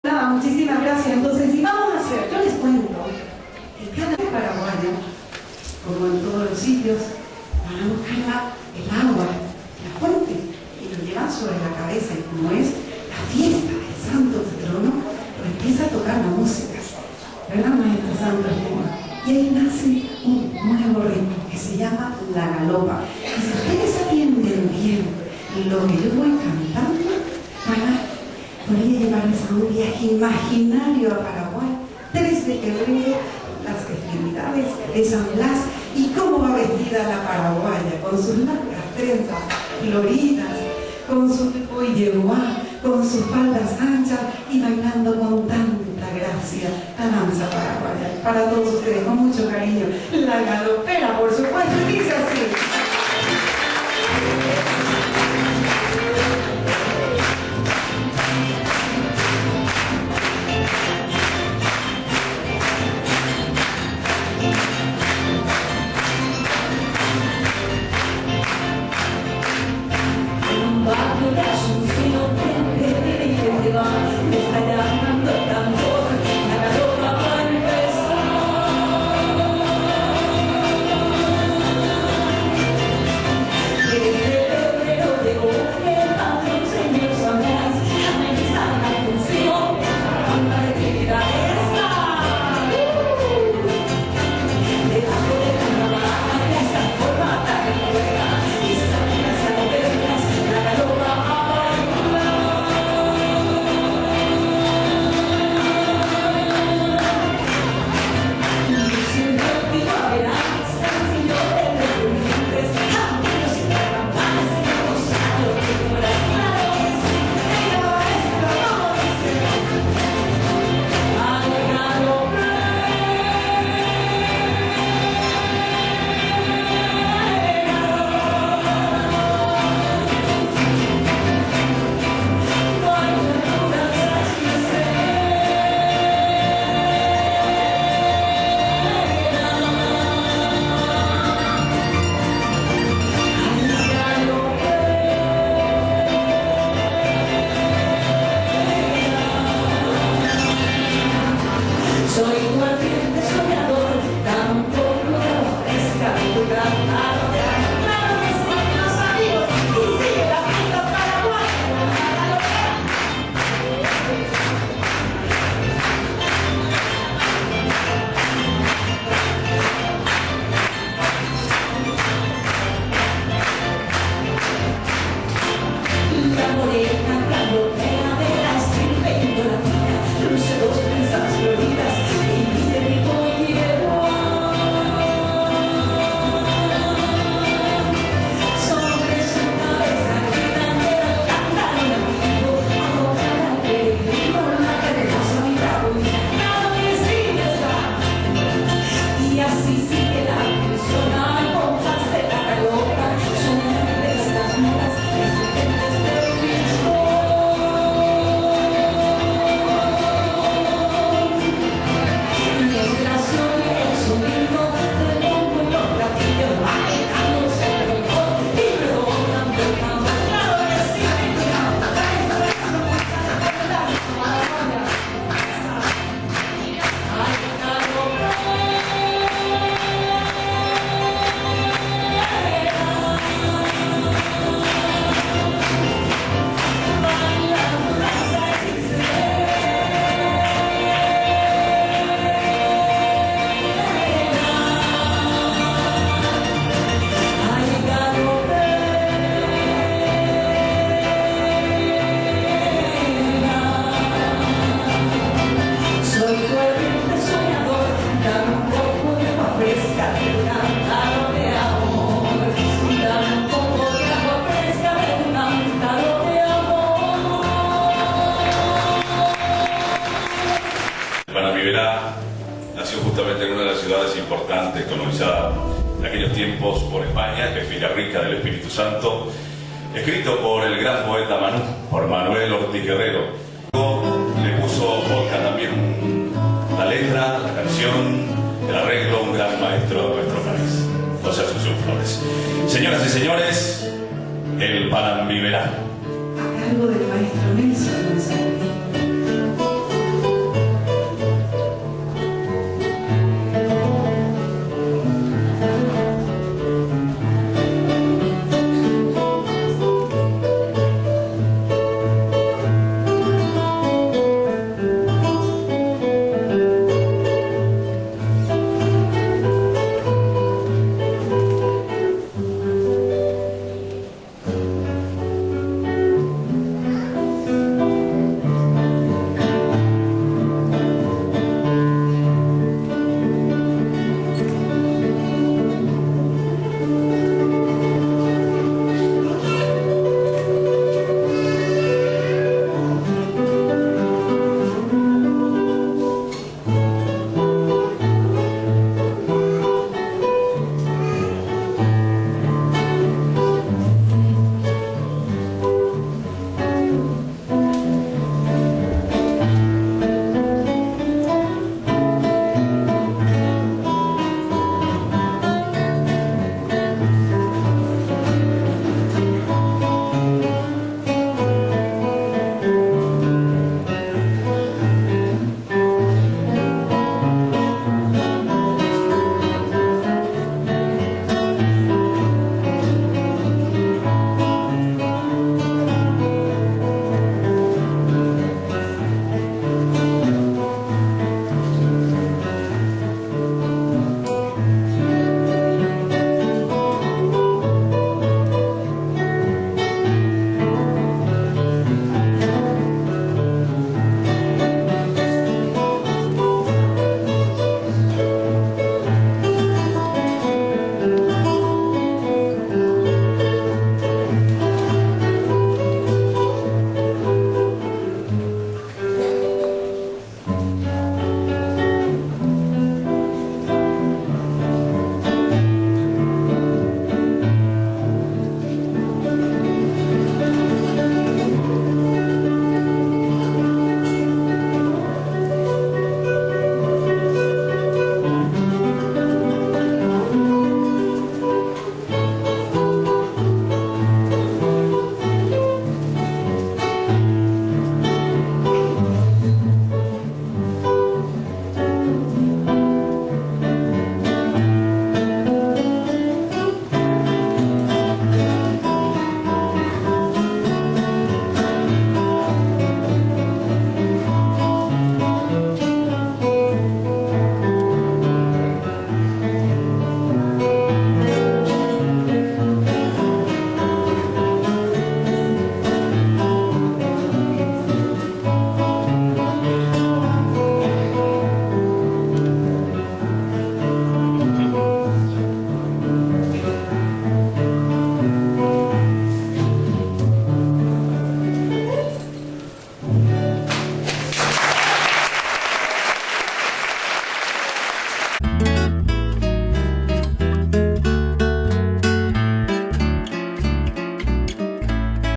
Muchísimas gracias. Entonces, y vamos a hacer, yo les cuento que cada paraguayo, como en todos los sitios, van a buscar el agua, la fuente, y lo llevan sobre la cabeza. Y como es la fiesta del Santo Patrono, pues empieza a tocar la música, ¿verdad, maestra Sandra? Y ahí nace un nuevo ritmo que se llama la galopa. Y si ustedes atienden bien lo que yo voy cantando, podría llevarles a un viaje imaginario a Paraguay. 3 de febrero, las festividades de San Blas. ¿Y cómo va vestida la paraguaya? Con sus largas trenzas floridas, con su yeguá, con sus faldas anchas y bailando con tanta gracia la danza paraguaya. Para todos ustedes, con mucho cariño, la galopera, por supuesto, dice así. Me está llamando el tambor, la galopa va a empezar. Desde febrero llegó el patrón señor San Blas, amenizar la función, la banda de actividad está. Debajo de la navaja ya está formada la rueda, y salen las galoperas, la galopa a bailar. Soy un ardiente soñador, tampoco me ofrezca tu gran arte. Claro que sí, los amigos, y sigue la fiesta paraguaya, la galopera. La morena galopera de la estirpe indoratina, luce 2 trenzas floridas. Y así sigue la función al compás de la galopa, suenan estas notas estridentes del pisón. Mientras se oye el sonido del bombo y los platillos alejándose el rencor y rebotando el tambor. Claro que sí, Rivera nació justamente en una de las ciudades importantes, colonizada en aquellos tiempos por España, que es Villarrica del Espíritu Santo, escrito por el gran poeta por Manuel Ortiz Guerrero.